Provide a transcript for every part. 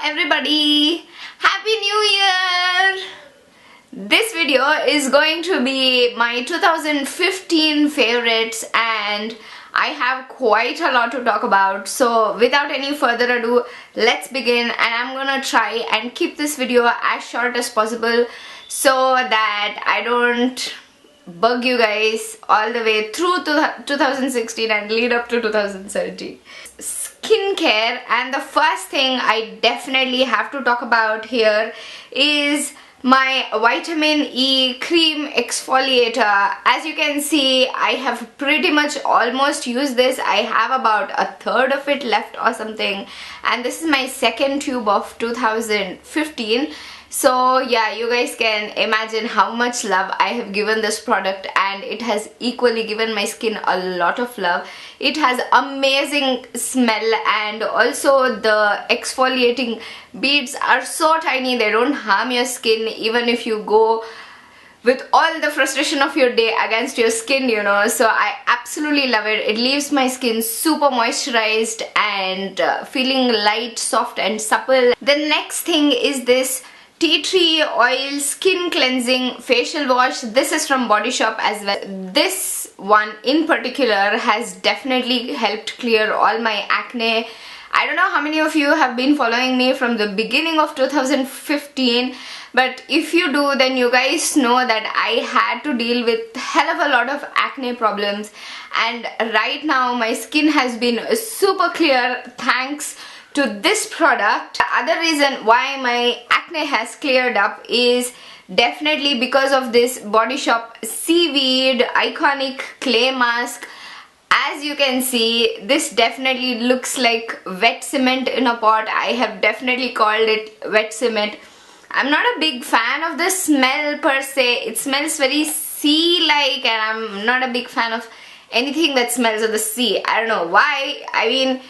everybody, Happy New Year! This video is going to be my 2015 favorites and I have quite a lot to talk about. So without any further ado, let's begin, and I'm gonna try and keep this video as short as possible so that I don't bug you guys all the way through to 2016 and lead up to 2017. Skincare, and the first thing I definitely have to talk about here is my vitamin E cream exfoliator. As you can see, I have pretty much almost used this. I have about a third of it left or something, and this is my second tube of 2015. So yeah, you guys can imagine how much love I have given this product, and it has equally given my skin a lot of love. It has amazing smell, and also the exfoliating beads are so tiny, they don't harm your skin even if you go with all the frustration of your day against your skin, you know. So I absolutely love it. It leaves my skin super moisturized and feeling light, soft and supple. The next thing is this tea tree oil skin cleansing facial wash. This is from Body Shop as well. This one in particular has definitely helped clear all my acne. I don't know how many of you have been following me from the beginning of 2015, but if you do, then you guys know that I had to deal with hell of a lot of acne problems, and right now my skin has been super clear thanks to this product. The other reason why my acne has cleared up is definitely because of this Body Shop Seaweed Iconic Clay Mask. As you can see, this definitely looks like wet cement in a pot. I have definitely called it wet cement. I'm not a big fan of the smell per se. It smells very sea-like, and I'm not a big fan of anything that smells of the sea. I don't know why. I mean,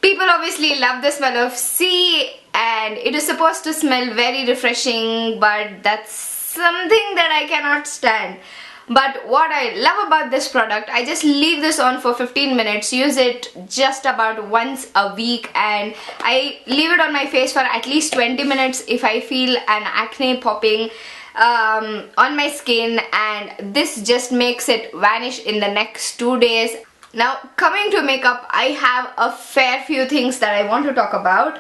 people obviously love the smell of sea, and it is supposed to smell very refreshing, but that's something that I cannot stand. But what I love about this product, I just leave this on for 15 minutes, use it just about once a week, and I leave it on my face for at least 20 minutes if I feel an acne popping on my skin, and this just makes it vanish in the next 2 days. Now, coming to makeup, I have a fair few things that I want to talk about.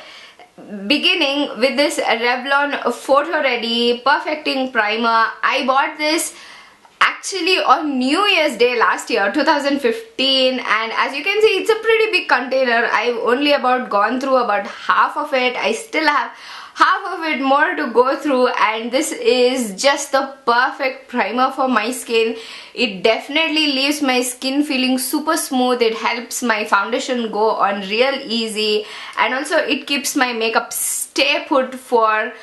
Beginning with this Revlon Photo Ready Perfecting Primer. I bought this actually on New Year's Day last year, 2015, and as you can see, it's a pretty big container. I've only gone through about half of it. I still have half of it more to go through, and this is just the perfect primer for my skin. It definitely leaves my skin feeling super smooth. It helps my foundation go on real easy, and also it keeps my makeup stay put for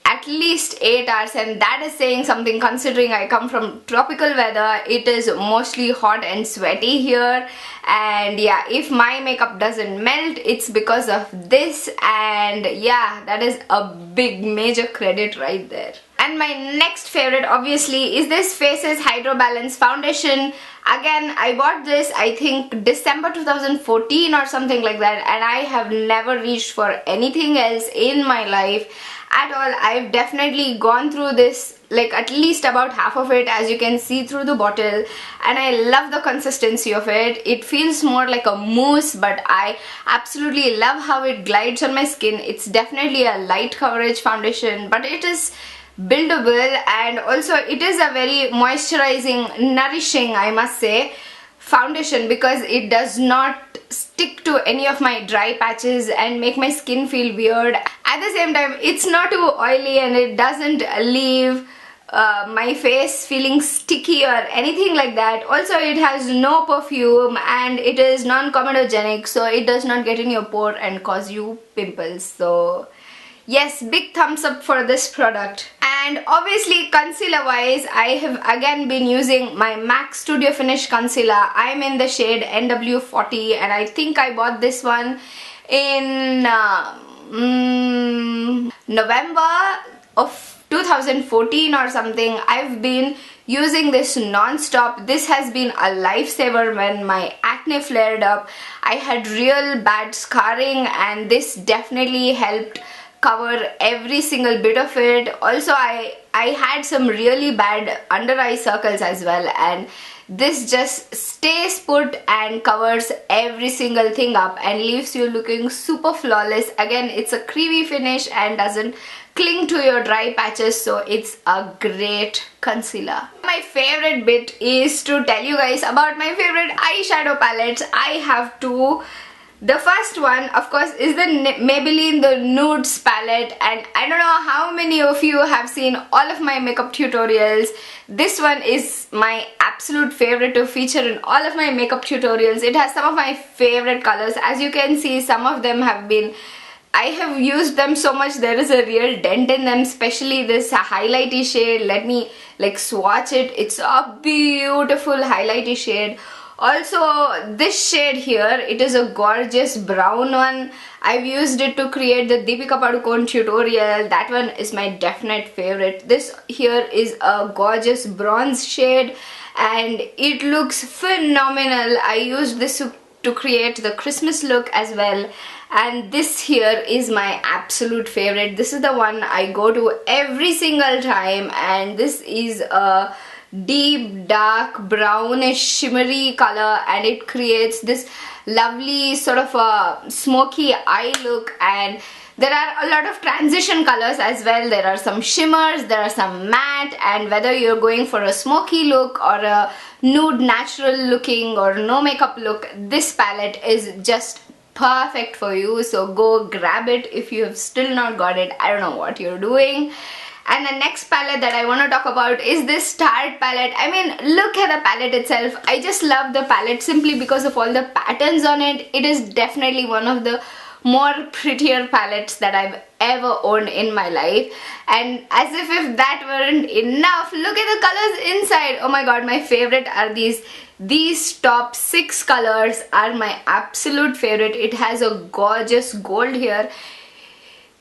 at least 8 hours, and that is saying something considering I come from tropical weather. It is mostly hot and sweaty here, and yeah, if my makeup doesn't melt, it's because of this, and yeah, that is a big major credit right there. And my next favorite obviously is this Faces Hydro Balance Foundation. Again, I bought this I think December 2014 or something like that, and I have never reached for anything else in my life at all. I've definitely gone through this, like at least about half of it, as you can see through the bottle, and I love the consistency of it. It feels more like a mousse, but I absolutely love how it glides on my skin. It's definitely a light coverage foundation, but it is buildable, and also it is a very moisturizing, nourishing, I must say, foundation, because it does not stick to any of my dry patches and make my skin feel weird. At the same time, it's not too oily, and it doesn't leave my face feeling sticky or anything like that. Also, it has no perfume, and it is non-comedogenic, so it does not get in your pore and cause you pimples. So yes, big thumbs up for this product. And obviously, concealer wise, I have again been using my MAC Studio Finish concealer. I'm in the shade NW40, and I think I bought this one in November of 2014 or something. I've been using this non-stop. This has been a lifesaver when my acne flared up. I had real bad scarring and this definitely helped cover every single bit of it. Also, I had some really bad under eye circles as well, and this just stays put and covers every single thing up and leaves you looking super flawless. Again, it's a creamy finish and doesn't cling to your dry patches, so it's a great concealer. My favorite bit is to tell you guys about my favorite eyeshadow palettes. I have two. The first one, of course, is the Maybelline the Nudes palette, and I don't know how many of you have seen all of my makeup tutorials. This one is my absolute favorite to feature in all of my makeup tutorials. It has some of my favorite colors. As you can see, some of them have been, I have used them so much there is a real dent in them, especially this highlighty shade. Let me like swatch it. It's a beautiful highlighty shade. Also, this shade here, it is a gorgeous brown one. I've used it to create the Deepika Padukone tutorial. That one is my definite favorite. This here is a gorgeous bronze shade and it looks phenomenal. I used this to create the Christmas look as well. And this here is my absolute favorite. This is the one I go to every single time, and this is a deep dark brownish shimmery color and it creates this lovely sort of a smoky eye look. And there are a lot of transition colors as well. There are some shimmers, there are some matte, and whether you're going for a smoky look or a nude natural looking or no makeup look, this palette is just perfect for you. So go grab it if you have still not got it. I don't know what you're doing. And the next palette that I want to talk about is this Tarte palette. I mean, look at the palette itself. I just love the palette simply because of all the patterns on it. It is definitely one of the more prettier palettes that I've ever owned in my life. And as if that weren't enough, look at the colors inside. Oh my god, my favorite are these. These top 6 colors are my absolute favorite. It has a gorgeous gold here.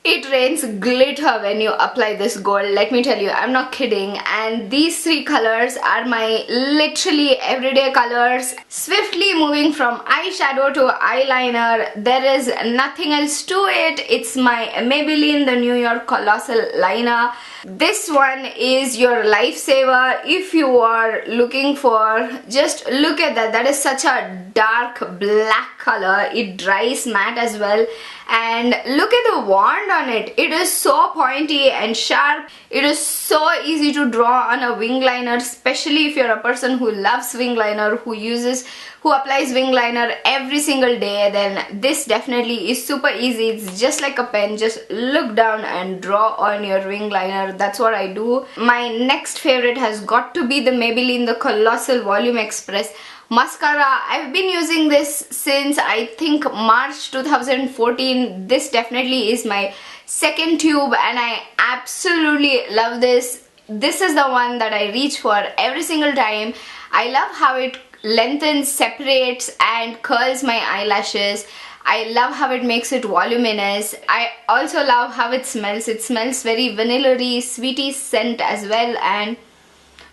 It rains glitter when you apply this gold, let me tell you, I'm not kidding. And these 3 colors are my literally everyday colors. Swiftly moving from eyeshadow to eyeliner, there is nothing else to it. It's my Maybelline the New York Colossal Liner. This one is your lifesaver if you are looking for, just look at that, that is such a dark black color. It dries matte as well. And look at the wand on it. It is so pointy and sharp. It is so easy to draw on a wing liner, especially if you're a person who loves wing liner, who applies wing liner every single day. Then this definitely is super easy. It's just like a pen. Just look down and draw on your wing liner. That's what I do. My next favorite has got to be the Maybelline the Colossal Volume Express mascara. I've been using this since I think March 2014. This definitely is my second tube and I absolutely love this. This is the one that I reach for every single time. I love how it lengthens, separates and curls my eyelashes. I love how it makes it voluminous. I also love how it smells. It smells very vanilla-y, sweety scent as well, and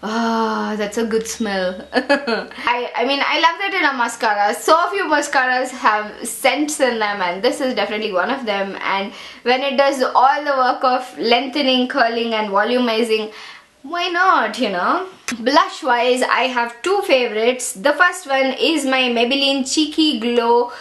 oh, that's a good smell. I mean, I love that in a mascara. So few mascaras have scents in them and this is definitely one of them. And when it does all the work of lengthening, curling and volumizing, why not, you know? Blush wise, I have 2 favorites. The first one is my Maybelline Cheeky Glow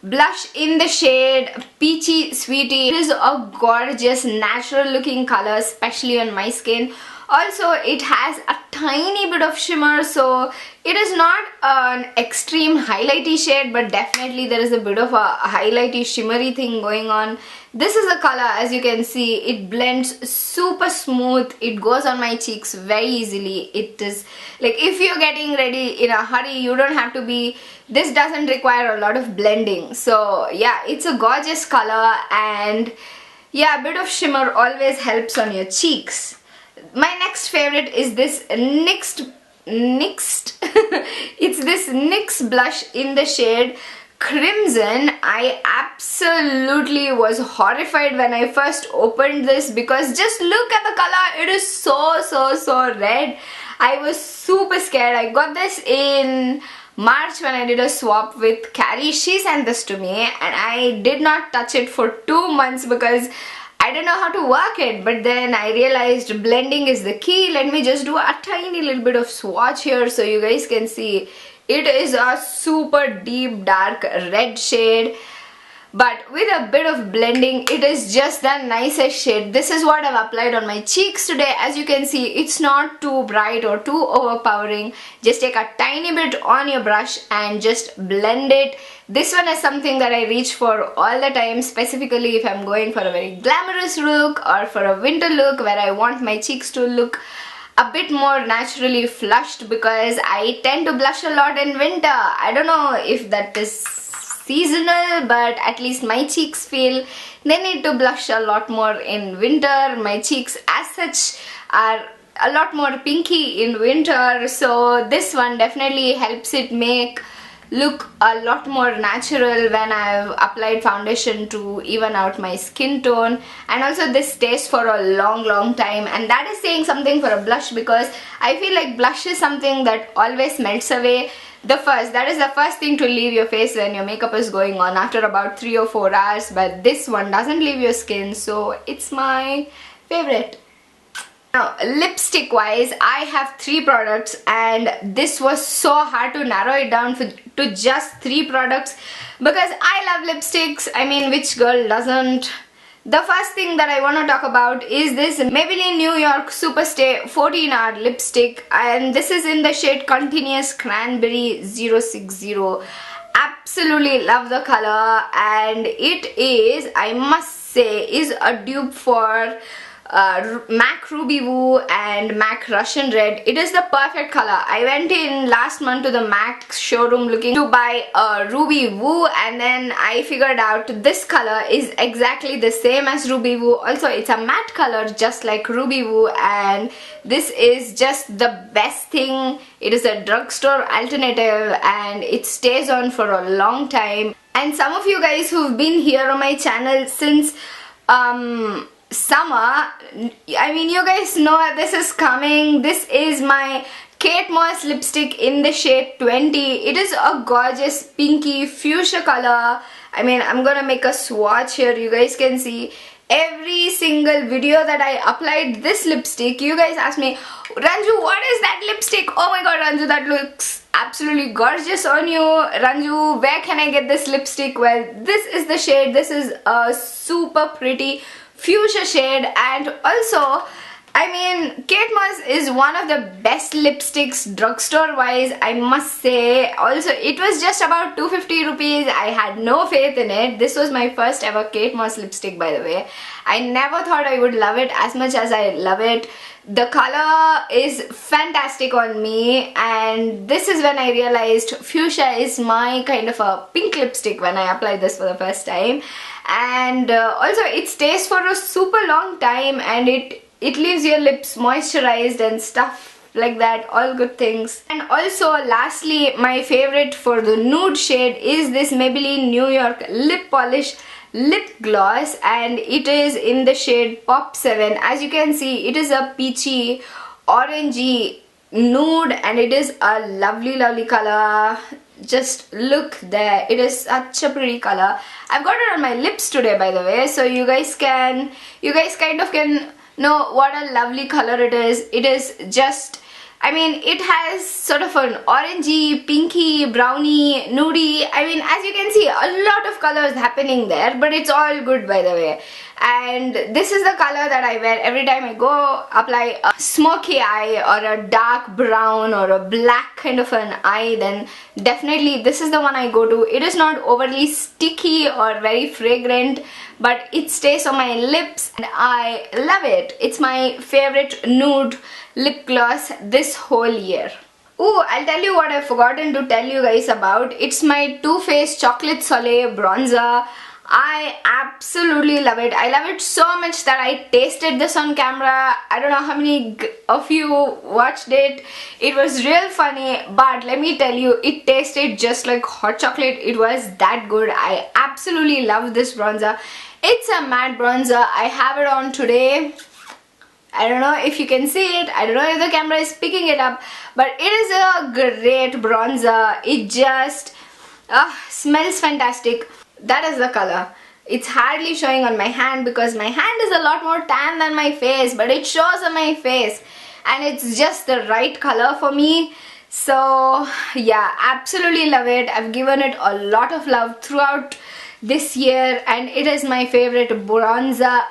blush in the shade Peachy Sweetie. It is a gorgeous natural looking color, especially on my skin. Also, it has a tiny bit of shimmer, so it is not an extreme highlighty shade, but definitely there is a bit of a highlighty shimmery thing going on. This is the color. As you can see, it blends super smooth. It goes on my cheeks very easily. It is like if you're getting ready in a hurry, you don't have to be, this doesn't require a lot of blending. So yeah, it's a gorgeous color, and yeah, a bit of shimmer always helps on your cheeks. My next favorite is this NYX it's this NYX blush in the shade Crimson. I absolutely was horrified when I first opened this because just look at the color. It is so red. I was super scared. I got this in March when I did a swap with Carrie. She sent this to me and I did not touch it for 2 months because I don't know how to work it, but then I realized blending is the key. Let me just do a tiny little bit of swatch here so you guys can see. It is a super deep dark red shade, but with a bit of blending it is just the nicest shade. This is what I've applied on my cheeks today. As you can see, it's not too bright or too overpowering. Just take a tiny bit on your brush and just blend it. This one is something that I reach for all the time, specifically if I'm going for a very glamorous look or for a winter look where I want my cheeks to look a bit more naturally flushed, because I tend to blush a lot in winter. I don't know if that is seasonal, but at least my cheeks feel they need to blush a lot more in winter. My cheeks as such are a lot more pinky in winter, so this one definitely helps it make look a lot more natural when I've applied foundation to even out my skin tone. And also this stays for a long time, and that is saying something for a blush, because I feel like blush is something that always melts away. That is the first thing to leave your face when your makeup is going on after about 3 or 4 hours, but this one doesn't leave your skin, so it's my favorite. Now, lipstick wise, I have 3 products and this was so hard to narrow it down to just 3 products because I love lipsticks. I mean, which girl doesn't? The first thing that I want to talk about is this Maybelline New York Superstay 14-hour lipstick, and this is in the shade Continuous Cranberry 060. Absolutely love the color, and it is, I must say, is a dupe for MAC Ruby Woo and MAC Russian Red. It is the perfect color. I went in last month to the MAC showroom looking to buy a Ruby Woo, and then I figured out this color is exactly the same as Ruby Woo. Also, it's a matte color just like Ruby Woo, and this is just the best thing. It is a drugstore alternative and it stays on for a long time. And some of you guys who've been here on my channel since summer, I mean, you guys know this is coming. This is my Kate Moss lipstick in the shade 20. It is a gorgeous pinky fuchsia color. I mean, I'm gonna make a swatch here. You guys can see every single video that I applied this lipstick, you guys asked me, Ranju, what is that lipstick? Oh my god, Ranju, that looks absolutely gorgeous on you. Ranju, where can I get this lipstick? Well, this is the shade. This is a super pretty fuchsia shade, and also, I mean, Kate Moss is one of the best lipsticks drugstore wise, I must say. Also, it was just about 250 rupees. I had no faith in it. This was my first ever Kate Moss lipstick, by the way. I never thought I would love it as much as I love it. The color is fantastic on me, and this is when I realized fuchsia is my kind of a pink lipstick when I applied this for the first time. And also it stays for a super long time, and it leaves your lips moisturized and stuff like that, all good things. And also, lastly, my favorite for the nude shade is this Maybelline New York Lip Polish Lip Gloss, and it is in the shade Pop 7. As you can see, it is a peachy orangey nude, and it is a lovely color. Just look there, it is such a pretty color. I've got it on my lips today, by the way, so you guys kind of can know what a lovely color it is. It is just, I mean, it has sort of an orangey, pinky, browny, nudie. I mean, as you can see, a lot of colors happening there, but it's all good, by the way. And this is the color that I wear every time I go apply a smoky eye or a dark brown or a black kind of an eye, then definitely this is the one I go to. It is not overly sticky or very fragrant, but it stays on my lips and I love it. It's my favorite nude lip gloss this whole year. Ooh, I'll tell you what I've forgotten to tell you guys about. It's my Too Faced Chocolate Soleil bronzer. I absolutely love it. I love it so much that I tasted this on camera. I don't know how many of you watched it. It was real funny, but let me tell you, it tasted just like hot chocolate. It was that good. I absolutely love this bronzer. It's a matte bronzer. I have it on today. I don't know if you can see it. I don't know if the camera is picking it up, but it is a great bronzer. It just smells fantastic. That is the color. It's hardly showing on my hand because my hand is a lot more tan than my face, but it shows on my face and it's just the right color for me. So yeah, absolutely love it. I've given it a lot of love throughout this year and it is my favorite bronzer.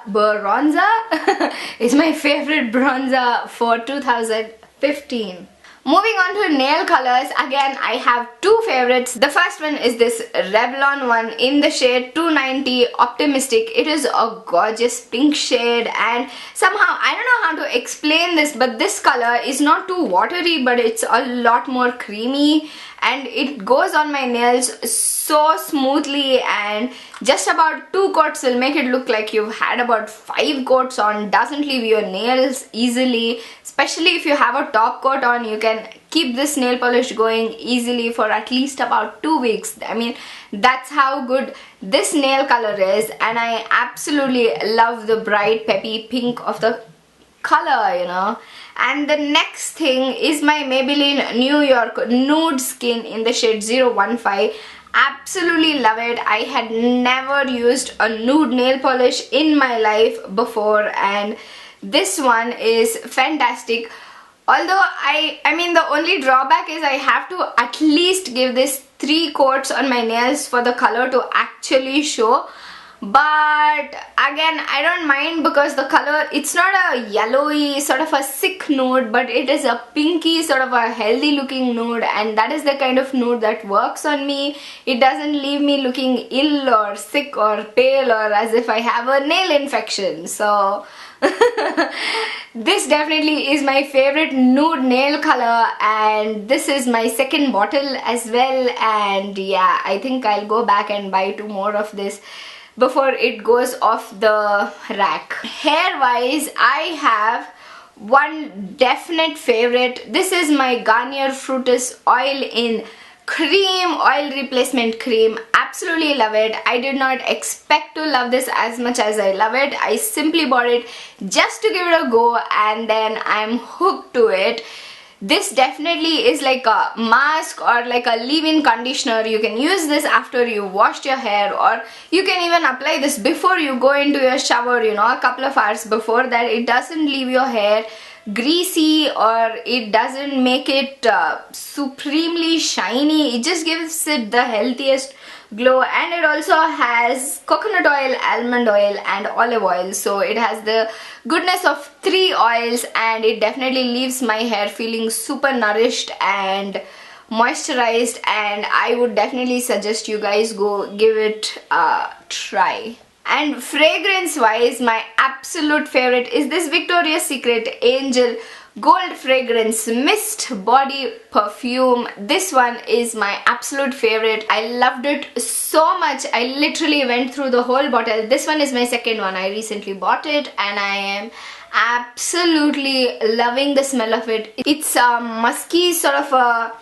It's my favorite bronzer for 2015. Moving on to nail colors, again I have two favorites. The first one is this Revlon one in the shade 290 Optimistic. It is a gorgeous pink shade and somehow, I don't know how to explain this, but this color is not too watery, but it's a lot more creamy and it goes on my nails so smoothly, and just about 2 coats will make it look like you've had about 5 coats on. Doesn't leave your nails easily, especially if you have a top coat on. You can keep this nail polish going easily for at least about 2 weeks. I mean, that's how good this nail color is, and I absolutely love the bright peppy pink of the color, you know. And the next thing is my Maybelline New York Nude Skin in the shade 015. Absolutely love it. I had never used a nude nail polish in my life before, and this one is fantastic. Although I mean, the only drawback is I have to at least give this 3 coats on my nails for the color to actually show. But again, I don't mind because the color, it's not a yellowy sort of a sick nude, but it is a pinky sort of a healthy looking nude, and that is the kind of nude that works on me. It doesn't leave me looking ill or sick or pale or as if I have a nail infection. So this definitely is my favorite nude nail color, and this is my second bottle as well. And yeah, I think I'll go back and buy 2 more of this before it goes off the rack. Hair wise, I have one definite favorite. This is my Garnier Fructis Oil in Cream Oil Replacement Cream. Absolutely love it. I did not expect to love this as much as I love it. I simply bought it just to give it a go, and then I'm hooked to it. This definitely is like a mask or like a leave-in conditioner. You can use this after you washed your hair, or you can even apply this before you go into your shower, you know, a couple of hours before that. It doesn't leave your hair greasy, or it doesn't make it supremely shiny. It just gives it the healthiest glow, and it also has coconut oil, almond oil and olive oil, so it has the goodness of 3 oils, and it definitely leaves my hair feeling super nourished and moisturized, and I would definitely suggest you guys go give it a try. And fragrance wise, my absolute favorite is this Victoria's Secret Angel Gold Fragrance Mist Body Perfume. This one is my absolute favorite. I loved it so much. I literally went through the whole bottle. This one is my second one. I recently bought it and I am absolutely loving the smell of it. It's a musky sort of a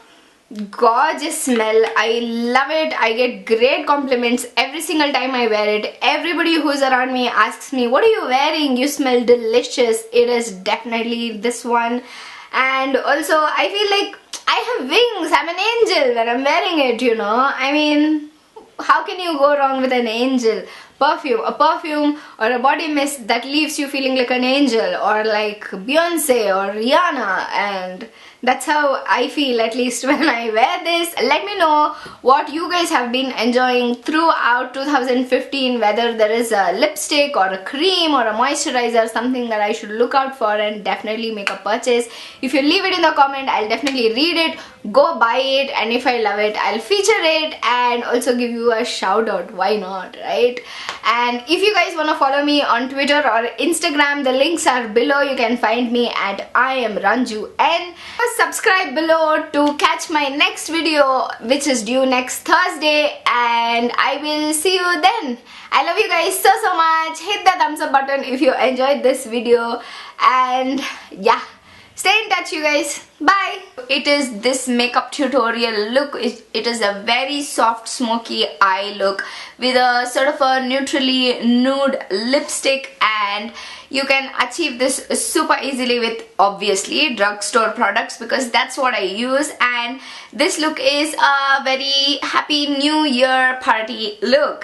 gorgeous smell. I love it. I get great compliments every single time I wear it. Everybody who's around me asks me, what are you wearing? You smell delicious. It is definitely this one. And also I feel like I have wings. I'm an angel when I'm wearing it, you know. I mean, how can you go wrong with an angel? A perfume or a body mist that leaves you feeling like an angel, or like Beyonce or Rihanna, and that's how I feel, at least when I wear this. Let me know what you guys have been enjoying throughout 2015, whether there is a lipstick or a cream or a moisturizer, something that I should look out for and definitely make a purchase. If you leave it in the comment, I'll definitely read it, go buy it, and if I love it, I'll feature it and also give you a shout out. Why not, right? And if you guys want to follow me on Twitter or Instagram, the links are below. You can find me at I am Ranju N. subscribe below to catch my next video, which is due next Thursday, and I will see you then. I love you guys so much. Hit the thumbs up button if you enjoyed this video, and yeah, stay in touch, you guys. Bye. It is this makeup tutorial look. It is a very soft smoky eye look with a sort of a neutrally nude lipstick, and you can achieve this super easily with obviously drugstore products because that's what I use. And this look is a very happy new year party look.